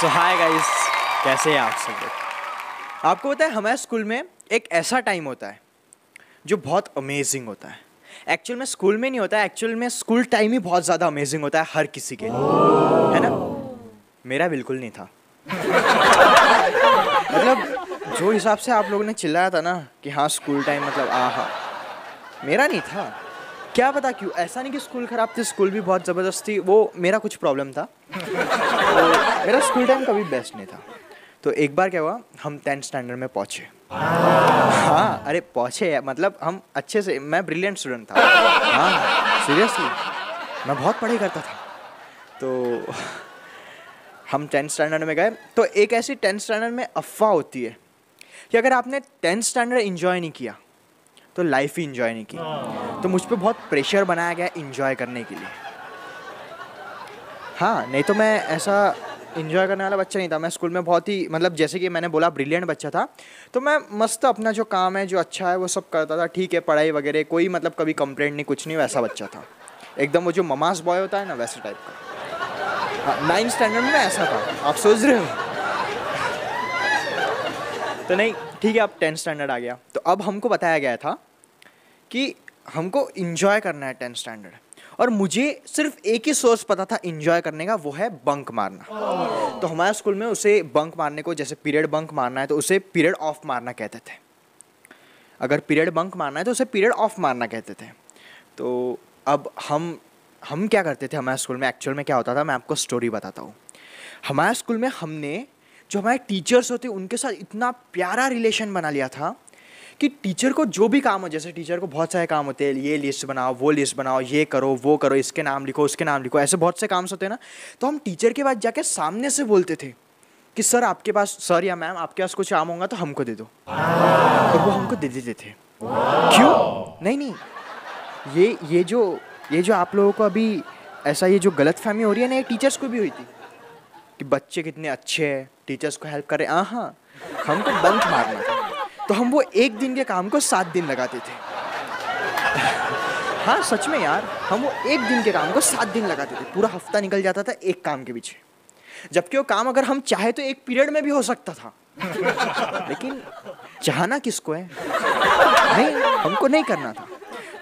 सो hi guys, कैसे हैं आप सब लोग। आपको पता है हमारे स्कूल में एक ऐसा टाइम होता है जो बहुत अमेजिंग होता है। एक्चुअल में स्कूल में नहीं होता है, एक्चुअल में स्कूल टाइम ही बहुत ज़्यादा अमेजिंग होता है हर किसी के लिए, है ना। मेरा बिल्कुल नहीं था। मतलब जो हिसाब से आप लोगों ने चिल्लाया था ना कि हाँ स्कूल टाइम मतलब आहा, मेरा नहीं था। क्या पता क्यों, ऐसा नहीं कि स्कूल ख़राब थी, स्कूल भी बहुत ज़बरदस्त थी, वो मेरा कुछ प्रॉब्लम था। तो मेरा स्कूल टाइम कभी बेस्ट नहीं था। तो एक बार क्या हुआ, हम 10th स्टैंडर्ड में पहुँचे। हाँ अरे पहुँचे मतलब हम अच्छे से, मैं ब्रिलियंट स्टूडेंट था। हाँ सीरियसली, मैं बहुत पढ़ाई करता था। तो हम 10th स्टैंडर्ड में गए। तो एक ऐसी 10th स्टैंडर्ड में अफवाह होती है कि अगर आपने 10th स्टैंडर्ड इन्जॉय नहीं किया तो लाइफ ही इन्जॉय नहीं की। तो मुझ पे बहुत प्रेशर बनाया गया इन्जॉय करने के लिए। हाँ नहीं तो मैं ऐसा इन्जॉय करने वाला बच्चा नहीं था। मैं स्कूल में बहुत ही मतलब जैसे कि मैंने बोला ब्रिलियंट बच्चा था। तो मैं मस्त अपना जो काम है जो अच्छा है वो सब करता था, ठीक है, पढ़ाई वगैरह कोई मतलब कभी कंप्लेंट नहीं, कुछ नहीं, वैसा बच्चा था एकदम। वो जो ममास बॉय होता है ना वैसे टाइप का। हाँ 9th स्टैंडर्ड में ऐसा था, आप सोच रहे हो। तो नहीं ठीक है, अब 10th स्टैंडर्ड आ गया। तो अब हमको बताया गया था कि हमको इन्जॉय करना है 10th स्टैंडर्ड। और मुझे सिर्फ एक ही सोर्स पता था इन्जॉय करने का, वो है बंक मारना। तो हमारे स्कूल में उसे बंक मारने को, जैसे पीरियड बंक मारना है तो उसे पीरियड ऑफ मारना कहते थे। अगर पीरियड बंक मारना है तो उसे पीरियड ऑफ मारना कहते थे। तो अब हम क्या करते थे हमारे स्कूल में, एक्चुअल में क्या होता था मैं आपको स्टोरी बताता हूँ। हमारे स्कूल में हमने जो हमारे टीचर्स होते उनके साथ इतना प्यारा रिलेशन बना लिया था कि टीचर को जो भी काम हो, जैसे टीचर को बहुत सारे काम होते हैं, ये लिस्ट बनाओ, वो लिस्ट बनाओ, ये करो, वो करो, इसके नाम लिखो, उसके नाम लिखो, ऐसे बहुत से काम होते हैं ना। तो हम टीचर के पास जाके सामने से बोलते थे कि सर आपके पास, सर या मैम आपके पास कुछ काम होगा तो हमको दे दो। और वो हमको दे देते थे। क्यों? नहीं, ये जो आप लोगों को अभी ऐसा ये जो गलतफहमी हो रही है ना, ये टीचर्स को भी हुई थी कि बच्चे कितने अच्छे हैं, टीचर्स को हेल्प कर रहे हैं। हाँ हमको बंक मारना था। तो हम वो एक दिन के काम को 7 दिन लगाते थे। हाँ सच में यार, हम वो एक दिन के काम को 7 दिन लगाते थे। पूरा हफ्ता निकल जाता था एक काम के पीछे, जबकि वो काम अगर हम चाहे तो एक पीरियड में भी हो सकता था। लेकिन चाहना किसको है, नहीं हमको नहीं करना था।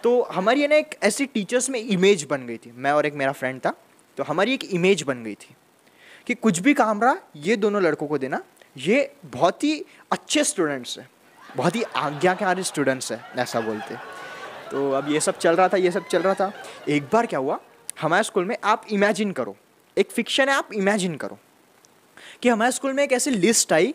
तो हमारी है ना एक ऐसी टीचर्स में इमेज बन गई थी, मैं और एक मेरा फ्रेंड था। तो हमारी एक इमेज बन गई थी कि कुछ भी काम रहा ये दोनों लड़कों को देना, ये बहुत ही अच्छे स्टूडेंट्स हैं, बहुत ही आज्ञाकारी स्टूडेंट्स हैं, ऐसा बोलते। तो अब ये सब चल रहा था। एक बार क्या हुआ हमारे स्कूल में, आप इमेजिन करो, एक फिक्शन है, आप इमेजिन करो कि हमारे स्कूल में एक ऐसी लिस्ट आई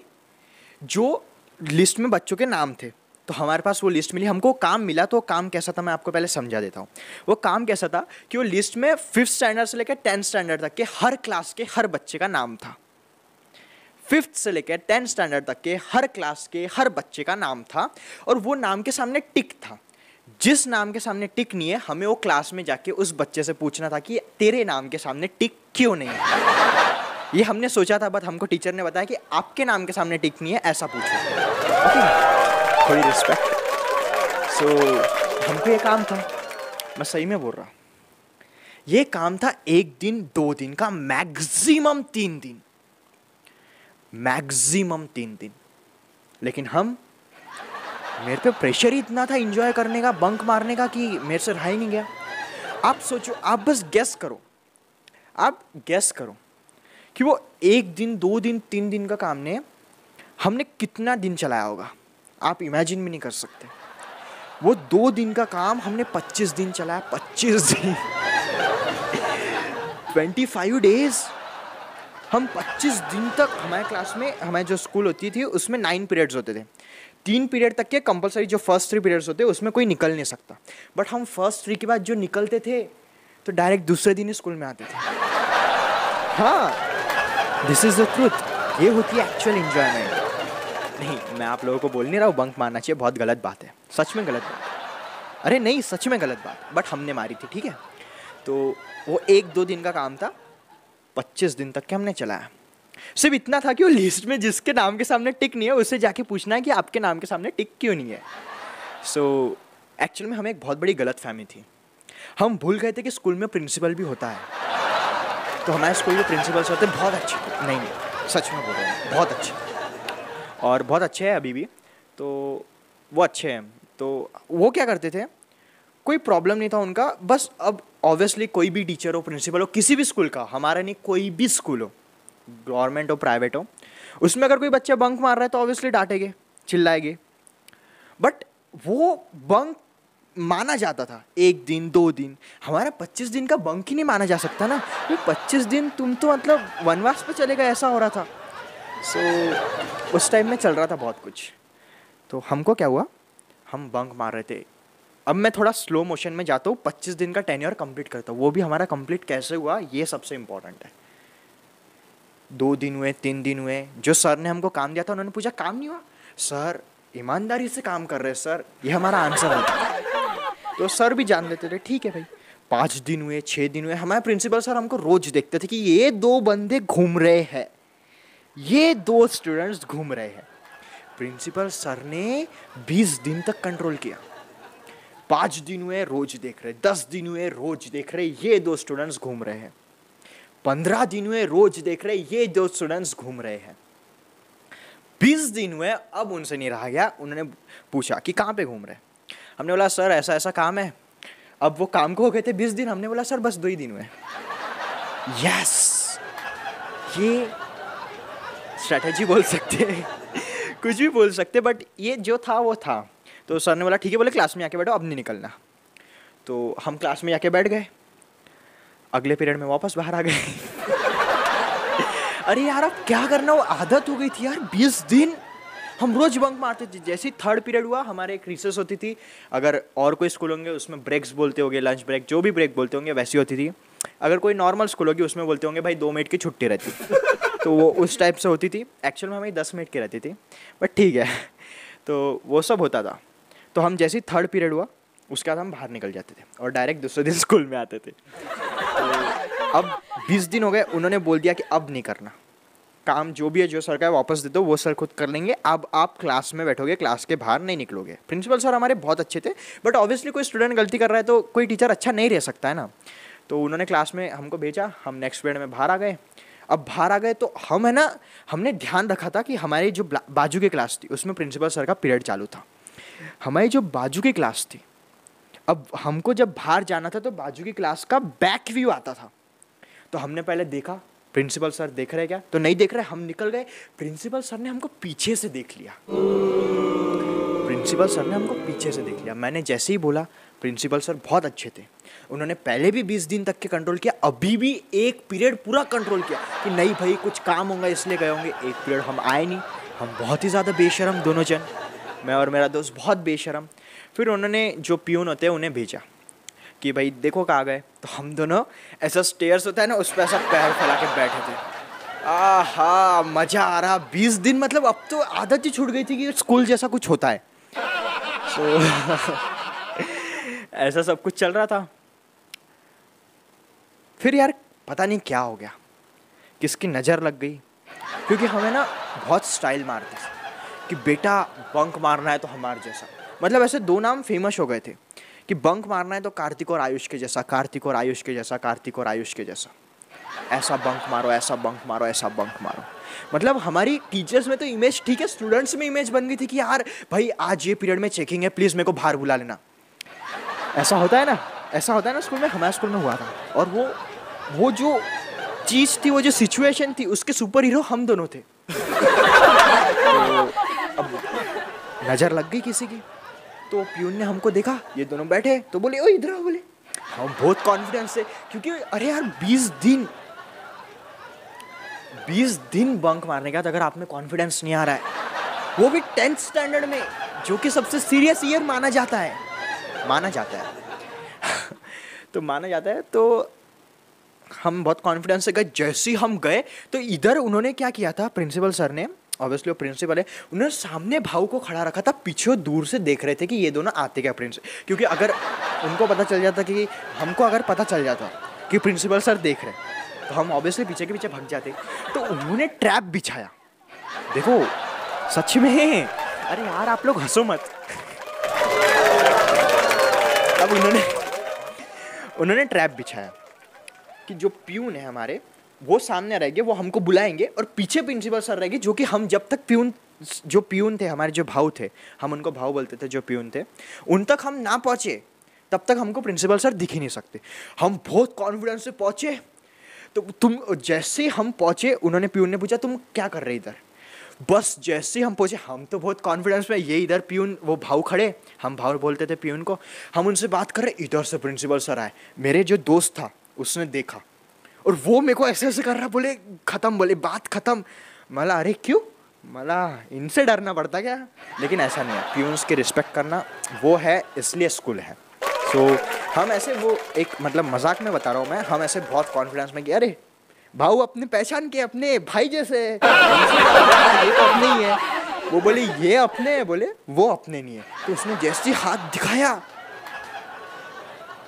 जो लिस्ट में बच्चों के नाम थे। तो हमारे पास वो लिस्ट मिली, हमको काम मिला। तो काम कैसा था मैं आपको पहले समझा देता हूँ। वो काम कैसा था कि वो लिस्ट में 5th स्टैंडर्ड से लेकर 10th स्टैंडर्ड तक के हर क्लास के हर बच्चे का नाम था। 5th से लेकर 10th स्टैंडर्ड तक के हर क्लास के हर बच्चे का नाम था। और वो नाम के सामने टिक था। जिस नाम के सामने टिक नहीं है, हमें वो क्लास में जाके उस बच्चे से पूछना था कि तेरे नाम के सामने टिक क्यों नहीं है। ये हमने सोचा था, बट हमको टीचर ने बताया कि आपके नाम के सामने टिक नहीं है, ऐसा पूछो। ओके, थोड़ी रिस्पेक्ट। सो हमको ये काम था, मैं सही में बोल रहा हूँ, ये काम था 1 दिन 2 दिन का, मैक्सिमम 3 दिन, मैक्सिमम 3 दिन। लेकिन मेरे पे प्रेशर ही इतना था एंजॉय करने का, बंक मारने का, कि मेरे से रहा ही नहीं गया। आप सोचो, आप बस गेस करो कि वो 1 दिन 2 दिन 3 दिन का काम ने हमने कितना दिन चलाया होगा। आप इमेजिन भी नहीं कर सकते। वो 2 दिन का काम हमने 25 दिन चलाया, 25 दिन 25 डेज। हम 25 दिन तक हमारे क्लास में, हमारे जो स्कूल होती थी उसमें 9 पीरियड्स होते थे। 3 पीरियड तक के कंपलसरी, जो फर्स्ट 3 पीरियड्स होते उसमें कोई निकल नहीं सकता। बट हम फर्स्ट 3 के बाद जो निकलते थे तो डायरेक्ट दूसरे दिन ही स्कूल में आते थे। हाँ दिस इज़ द ट्रूथ, ये होती है एक्चुअल एंजॉयमेंट। नहीं मैं आप लोगों को बोल नहीं रहा हूँ बंक मारना चाहिए, बहुत गलत बात है, सच में गलत बात। अरे नहीं सच में गलत बात, बट हमने मारी थी, ठीक है। तो वो 1-2 दिन का काम था, 25 दिन तक के हमने चलाया। सिर्फ इतना था कि वो लिस्ट में जिसके नाम के सामने टिक नहीं है उससे जाके पूछना है कि आपके नाम के सामने टिक क्यों नहीं है। सो एक्चुअल में हमें एक बहुत बड़ी गलतफहमी थी। हम भूल गए थे कि स्कूल में प्रिंसिपल भी होता है। तो हमारे स्कूल के प्रिंसिपल्स होते बहुत अच्छे थे। नहीं सच में बोल रहा हूँ, बहुत अच्छे, और बहुत अच्छे हैं अभी भी। तो वो अच्छे हैं। तो वो क्या करते थे, कोई प्रॉब्लम नहीं था उनका, बस अब ऑब्वियसली कोई भी टीचर हो, प्रिंसिपल हो, किसी भी स्कूल का, हमारा नहीं, कोई भी स्कूल हो, गवर्नमेंट हो प्राइवेट हो, उसमें अगर कोई बच्चा बंक मार रहा है तो ऑब्वियसली डांटेंगे, चिल्लाएंगे। बट वो बंक माना जाता था 1 दिन 2 दिन, हमारा 25 दिन का बंक ही नहीं माना जा सकता ना। ये 25 दिन तुम तो मतलब वनवास पे चले गए, ऐसा हो रहा था। उस टाइम में चल रहा था बहुत कुछ। तो हमको क्या हुआ, हम बंक मार रहे थे। अब मैं थोड़ा स्लो मोशन में जाता हूँ, 25 दिन का टेन्योर कंप्लीट करता हूँ। वो भी हमारा कंप्लीट कैसे हुआ, ये सबसे इंपॉर्टेंट है। 2 दिन हुए, 3 दिन हुए, जो सर ने हमको काम दिया था उन्होंने पूछा काम नहीं हुआ, सर ईमानदारी से काम कर रहे सर, ये हमारा आंसर होता। तो सर भी जान लेते थे, ठीक है भाई। 5 दिन हुए, 6 दिन हुए, हमारे प्रिंसिपल सर हमको रोज देखते थे कि ये 2 बंदे घूम रहे हैं, ये 2 स्टूडेंट्स घूम रहे हैं। प्रिंसिपल सर ने 20 दिन तक कंट्रोल किया। 5 दिन हुए, रोज देख रहे, 10 दिन हुए, रोज देख रहे, ये 2 स्टूडेंट्स घूम रहे हैं। 15 दिन हुए, रोज देख रहे, ये 2 स्टूडेंट्स घूम रहे हैं। 20 दिन हुए, अब उनसे नहीं रहा गया, उन्होंने पूछा कि कहाँ पे घूम रहे। हमने बोला सर ऐसा ऐसा काम है। अब वो काम को हो गए थे 20 दिन, हमने बोला सर बस 2 ही दिन हुए। यस, ये स्ट्रैटेजी बोल सकते हैं, कुछ भी बोल सकते, बट ये जो था वो था। तो सर ने बोला ठीक है, बोले क्लास में आके बैठो, अब नहीं निकलना। तो हम क्लास में जाके बैठ गए, अगले पीरियड में वापस बाहर आ गए। अरे यार अब क्या करना, वो आदत हो गई थी यार। 20 दिन हम रोज बंक मारते थे। जैसे ही 3rd पीरियड हुआ, हमारे एक रिसेस होती थी, अगर और कोई स्कूल होंगे उसमें ब्रेक्स बोलते होंगे, लंच ब्रेक, जो भी ब्रेक बोलते होंगे वैसी होती थी। अगर कोई नॉर्मल स्कूल होगी उसमें बोलते होंगे भाई 2 मिनट की छुट्टी रहती। तो वो उस टाइप से होती थी। एक्चुअल में हमें 10 मिनट की रहती थी, बट ठीक है। तो वो सब होता था। तो हम जैसे ही 3rd पीरियड हुआ, उसके बाद हम बाहर निकल जाते थे और डायरेक्ट दूसरे दिन स्कूल में आते थे। तो अब 20 दिन हो गए, उन्होंने बोल दिया कि अब नहीं करना काम, जो भी है जो सर का है वापस दे दो, वो सर खुद कर लेंगे, अब आप क्लास में बैठोगे, क्लास के बाहर नहीं निकलोगे। प्रिंसिपल सर हमारे बहुत अच्छे थे, बट ऑब्वियसली कोई स्टूडेंट गलती कर रहा है तो कोई टीचर अच्छा नहीं रह सकता है ना। तो उन्होंने क्लास में हमको भेजा, हम नेक्स्ट पीरियड में बाहर आ गए। अब बाहर आ गए तो हम है ना, हमने ध्यान रखा था कि हमारी जो बाजू की क्लास थी उसमें प्रिंसिपल सर का पीरियड चालू था। हमारी जो बाजू की क्लास थी, अब हमको जब बाहर जाना था तो बाजू की क्लास का बैक व्यू आता था। तो हमने पहले देखा प्रिंसिपल सर देख रहे क्या, तो नहीं देख रहे, हम निकल गए। प्रिंसिपल सर ने हमको पीछे से देख लिया, प्रिंसिपल सर ने हमको पीछे से देख लिया। मैंने जैसे ही बोला, प्रिंसिपल सर बहुत अच्छे थे, उन्होंने पहले भी 20 दिन तक के कंट्रोल किया, अभी भी एक पीरियड पूरा कंट्रोल किया कि नहीं भाई कुछ काम होगा इसलिए गए होंगे। एक पीरियड हम आए नहीं, हम बहुत ही ज़्यादा बेशरम दोनों जन, मैं और मेरा दोस्त बहुत बेशरम। फिर उन्होंने जो पियून होते हैं उन्हें भेजा कि भाई देखो कहाँ गए। तो हम दोनों ऐसा स्टेयर्स होता है ना, उस पर ऐसा पैर फैला के बैठे थे। आहा मज़ा आ रहा। 20 दिन मतलब अब तो आदत ही छूट गई थी कि स्कूल जैसा कुछ होता है। तो ऐसा सब कुछ चल रहा था। फिर यार पता नहीं क्या हो गया, किसकी नज़र लग गई, क्योंकि हमें ना बहुत स्टाइल मारते थे कि बेटा बंक मारना है तो हमारे जैसा। मतलब ऐसे 2 नाम फेमस हो गए थे कि बंक मारना है तो कार्तिक और आयुष के जैसा, कार्तिक और आयुष के जैसा, कार्तिक और आयुष के जैसा। ऐसा बंक मारो, ऐसा बंक मारो, ऐसा बंक मारो। मतलब हमारी टीचर्स में तो इमेज ठीक है, स्टूडेंट्स में इमेज बन गई थी कि यार भाई आज ये पीरियड में चेकिंग है, प्लीज़ मेरे को बाहर बुला लेना। ऐसा होता है ना, ऐसा होता है ना स्कूल में, हमारे स्कूल में हुआ था। और वो जो चीज़ थी, वो जो सिचुएशन थी, उसके सुपर हीरो हम दोनों थे। तो अब नज़र लग गई किसी की। तो प्यून ने हमको देखा, ये दोनों बैठे, तो बोले ओ इधर आओ। बोले हम बहुत कॉन्फिडेंस से, क्योंकि अरे यार 20 दिन बंक मारने के बाद अगर आप में कॉन्फिडेंस नहीं आ रहा है, वो भी 10th स्टैंडर्ड में, जो कि सबसे सीरियस ईयर माना जाता है तो माना जाता है। तो हम बहुत कॉन्फिडेंस से गए। जैसे ही हम गए तो इधर उन्होंने क्या किया था, प्रिंसिपल सर ने, ऑब्वियसली वो प्रिंसिपल है, उन्होंने सामने भाऊ को खड़ा रखा था, पीछे दूर से देख रहे थे कि ये दोनों आते क्या प्रिंसिपल, क्योंकि अगर उनको पता चल जाता कि हमको अगर पता चल जाता कि प्रिंसिपल सर देख रहे तो हम ऑब्वियसली पीछे के पीछे भाग जाते। तो उन्होंने ट्रैप बिछाया। देखो सच में, अरे यार आप लोग हंसो मत। अब उन्होंने ट्रैप बिछाया कि जो प्यून है हमारे, वो सामने रहेंगे, वो हमको बुलाएंगे और पीछे प्रिंसिपल सर रहेंगे, जो कि हम जब तक प्यून थे, हमारे जो भाव थे, हम उनको भाव बोलते थे, जो प्यून थे, उन तक हम ना पहुँचे तब तक हमको प्रिंसिपल सर दिख ही नहीं सकते। हम बहुत कॉन्फिडेंस से पहुँचे, तो तुम जैसे हम पहुँचे, उन्होंने प्यून ने पूछा तुम क्या कर रहे इधर। बस जैसे हम पहुँचे, हम तो बहुत कॉन्फिडेंस में, ये इधर प्यून, वो भाव खड़े, हम भाव बोलते थे प्यून को, हम उनसे बात कर रहे, इधर से प्रिंसिपल सर आए। मेरे जो दोस्त था उसने देखा और वो मेरे को ऐसे ऐसे कर रहा, बोले ख़त्म, बोले बात ख़त्म। मला अरे क्यों, मला इनसे डरना पड़ता क्या? लेकिन ऐसा नहीं है, प्यून्स की रिस्पेक्ट करना वो है, इसलिए स्कूल है। सो हम ऐसे, वो एक मतलब मजाक में बता रहा हूँ मैं, हम ऐसे बहुत कॉन्फिडेंस में कि अरे भाऊ अपने पहचान के, अपने भाई जैसे ये तो अपने ही है। वो बोले ये अपने है, बोले वो अपने नहीं है। तो उसने जैसे ही हाथ दिखाया,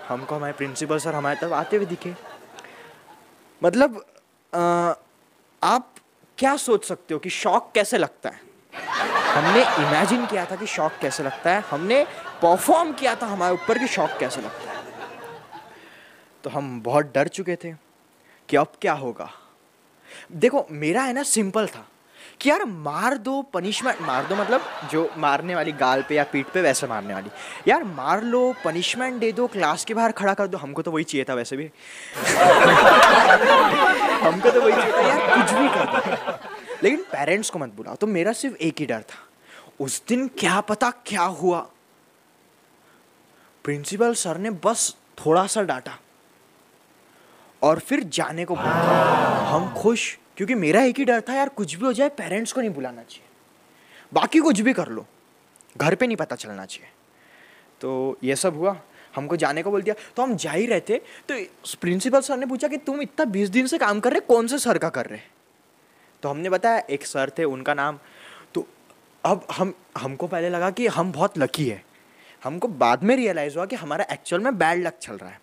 हमको हमारे प्रिंसिपल सर हमारे तरफ आते हुए दिखे। मतलब आप क्या सोच सकते हो कि शॉक कैसे लगता है? हमने इमेजिन किया था कि शॉक कैसे लगता है, हमने परफॉर्म किया था हमारे ऊपर कि शॉक कैसे लगता है। तो हम बहुत डर चुके थे कि अब क्या होगा। देखो मेरा है ना सिंपल था कि यार मार दो, पनिशमेंट मार दो, मतलब जो मारने वाली गाल पे या पीठ पे वैसे मारने वाली, यार मार लो, पनिशमेंट दे दो, क्लास के बाहर खड़ा कर दो। हमको तो वही चाहिए था वैसे भी हमको तो वही चाहिए था यार, कुछ भी कर दो, लेकिन पेरेंट्स को मत बुलाओ। तो मेरा सिर्फ एक ही डर था। उस दिन क्या पता क्या हुआ, प्रिंसिपल सर ने बस थोड़ा सा डांटा और फिर जाने को बोला। हम खुश, क्योंकि मेरा एक ही डर था यार, कुछ भी हो जाए पेरेंट्स को नहीं बुलाना चाहिए, बाकी कुछ भी कर लो, घर पे नहीं पता चलना चाहिए। तो ये सब हुआ, हमको जाने को बोल दिया। तो हम जा ही रहे थे, तो प्रिंसिपल सर ने पूछा कि तुम इतना 20 दिन से काम कर रहे, कौन से सर का कर रहे? तो हमने बताया एक सर थे, उनका नाम। तो अब हमको पहले लगा कि हम बहुत लकी है, हमको बाद में रियलाइज़ हुआ कि हमारा एक्चुअल में बैड लक चल रहा है।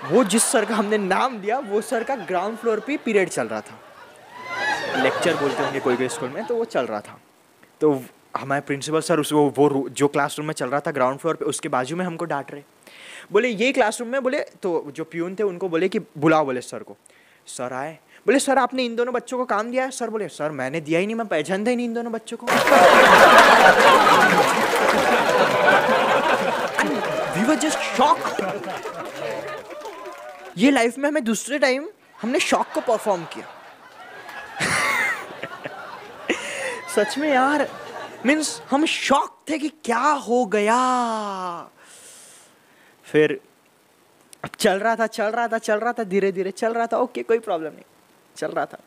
वो जिस सर का हमने नाम दिया, वो सर का ग्राउंड फ्लोर पे पीरियड चल रहा था, लेक्चर बोलते होंगे कोई कोई स्कूल में, तो वो चल रहा था। तो हमारे प्रिंसिपल सर वो जो क्लासरूम में चल रहा था ग्राउंड फ्लोर पे, उसके बाजू में हमको डांट रहे, बोले ये क्लासरूम में, बोले तो जो प्यून थे उनको बोले कि बुलाओ, बोले सर को। सर आए, बोले सर आपने इन दोनों बच्चों को काम दिया है? सर बोले सर मैंने दिया ही नहीं, मैं पहचानता ही नहीं इन दोनों बच्चों को। We were just shocked। ये लाइफ में हमें दूसरे टाइम हमने शॉक को परफॉर्म किया। सच में यार, मीन्स हम शॉक थे कि क्या हो गया। फिर अब चल रहा था, धीरे धीरे चल रहा था, ओके कोई प्रॉब्लम नहीं, चल रहा था।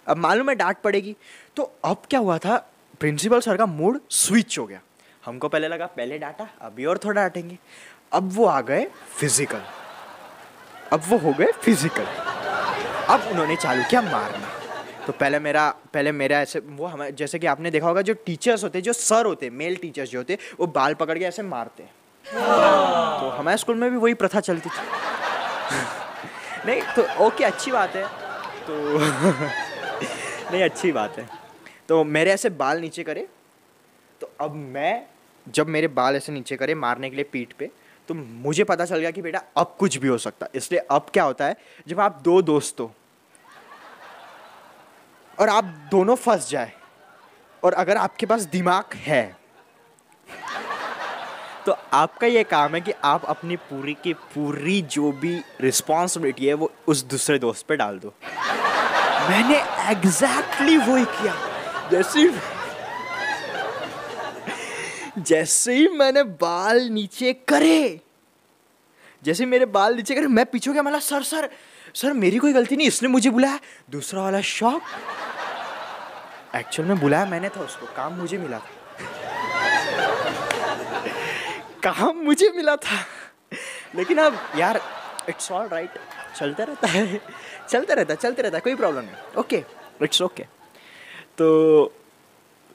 अब मालूम है डांट पड़ेगी, तो अब क्या हुआ था, प्रिंसिपल सर का मूड स्विच हो गया। हमको पहले लगा पहले डांटा, अभी और थोड़ा डांटेंगे। अब वो आ गए फिजिकल, अब वो हो गए फिजिकल। अब उन्होंने चालू किया मारना। तो पहले मेरा ऐसे, वो हमें जैसे कि आपने देखा होगा, जो टीचर्स होते, जो सर होते, मेल टीचर्स जो होते, वो बाल पकड़ के ऐसे मारते हैं। तो हमारे स्कूल में भी वही प्रथा चलती थी। नहीं तो ओके, अच्छी बात है। तो नहीं अच्छी बात है। तो मेरे ऐसे बाल नीचे करे, तो अब मैं जब मेरे बाल ऐसे नीचे करे मारने के लिए पीठ पे, तो मुझे पता चल गया कि बेटा अब कुछ भी हो सकता है। इसलिए अब क्या होता है, जब आप दो दोस्त हो और आप दोनों फंस जाए, और अगर आपके पास दिमाग है, तो आपका ये काम है कि आप अपनी पूरी की पूरी जो भी रिस्पॉन्सिबिलिटी है वो उस दूसरे दोस्त पे डाल दो। मैंने एग्जैक्टली वही किया। जैसे ही मैंने बाल नीचे करे, मैं पीछे गया, मतलब सर मेरी कोई गलती नहीं, इसने मुझे बुलाया। दूसरा वाला शॉक, एक्चुअल में बुलाया मैंने था उसको, काम मुझे मिला था। काम मुझे मिला था, लेकिन अब यार इट्स ऑल राइट, चलते रहता है, कोई प्रॉब्लम नहीं, ओके इट्स ओके। तो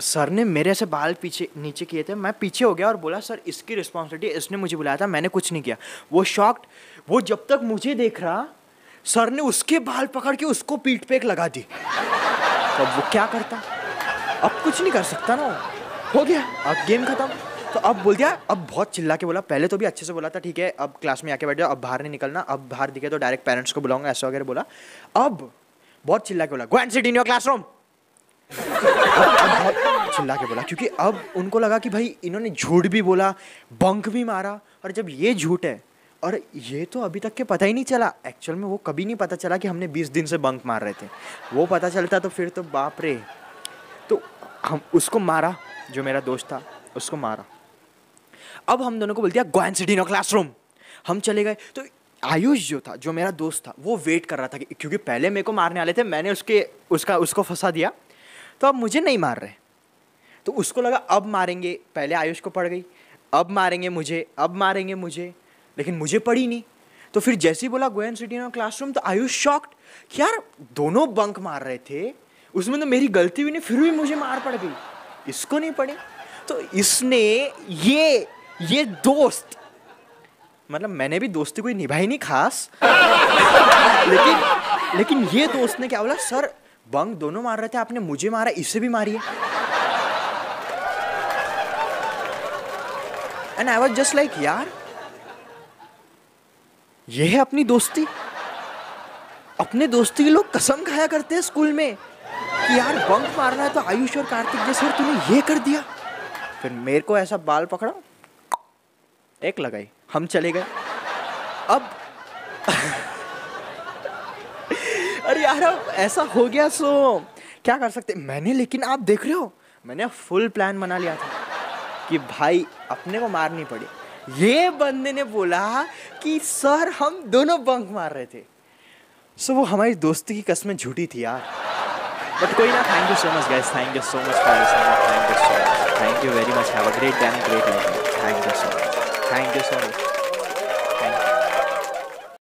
सर ने मेरे ऐसे बाल पीछे नीचे किए थे, मैं पीछे हो गया और बोला सर इसकी रिस्पॉन्सिबिलिटी, इसने मुझे बुलाया था, मैंने कुछ नहीं किया। वो शॉक्ड, वो जब तक मुझे देख रहा, सर ने उसके बाल पकड़ के उसको पीठ पे एक लगा दी। तो अब वो क्या करता, अब कुछ नहीं कर सकता ना, हो गया, अब गेम खत्म। तो अब बोल दिया, अब बहुत चिल्ला के बोला, पहले तो भी अच्छे से बोला था, ठीक है अब क्लास में आके बैठ जाओ, अब बाहर नहीं निकलना, अब बाहर दिखे तो डायरेक्ट पेरेंट्स को बुलाऊंगा, ऐसा वगैरह बोला। अब बहुत चिल्ला के बोला, go and sit in your classroom. बहुत चिल्ला के बोला, क्योंकि अब उनको लगा कि भाई इन्होंने झूठ भी बोला, बंक भी मारा, और जब ये झूठ है और ये तो अभी तक के पता ही नहीं चला, एक्चुअल में वो कभी नहीं पता चला कि हमने 20 दिन से बंक मार रहे थे। वो पता चलता तो फिर तो बाप रे। तो हम उसको मारा, जो मेरा दोस्त था उसको मारा। अब हम दोनों को बोल दिया go and sit in your classroom. हम चले गए। तो आयुष जो था, जो मेरा दोस्त था, वो वेट कर रहा था क्योंकि पहले मेरे को मारने वाले थे, मैंने उसको फंसा दिया, तो अब मुझे नहीं मार रहे। तो उसको लगा अब मारेंगे, पहले आयुष को पड़ गई, अब मारेंगे मुझे, अब मारेंगे मुझे, लेकिन मुझे पड़ी नहीं। तो फिर जैसे ही बोला go and sit in your classroom, तो आयुष शॉक्ड कि यार दोनों बंक मार रहे थे, उसमें तो मेरी गलती भी नहीं, फिर भी मुझे मार पड़ गई, इसको नहीं पड़ी। तो इसने ये दोस्त, मतलब मैंने भी दोस्ती कोई निभाई नहीं खास, लेकिन ये दोस्त ने क्या बोला, सर बंक दोनों मार रहे थे, आपने मुझे मारा, इसे भी मारिए। And I was just like यार, ये है अपनी दोस्ती। अपने दोस्ती के लोग कसम खाया करते हैं स्कूल में कि यार बंक मारना है तो आयुष और कार्तिक जैसे, और तूने ये कर दिया। फिर मेरे को ऐसा बाल पकड़ा, एक लगाई, हम चले गए। अब अरे यार अब ऐसा हो गया, सो क्या कर सकते मैंने। लेकिन आप देख रहे हो, मैंने फुल प्लान बना लिया था कि भाई अपने को मारनी पड़ी। ये बंदे ने बोला कि सर हम दोनों बंक मार रहे थे। सो वो हमारी दोस्ती की कसमें झूठी थी यार। बट कोई ना, thank you so much guys, thank you so much for listening, thank you so much, thank you very much, have a great day and great life, thank you so much, thank you so much.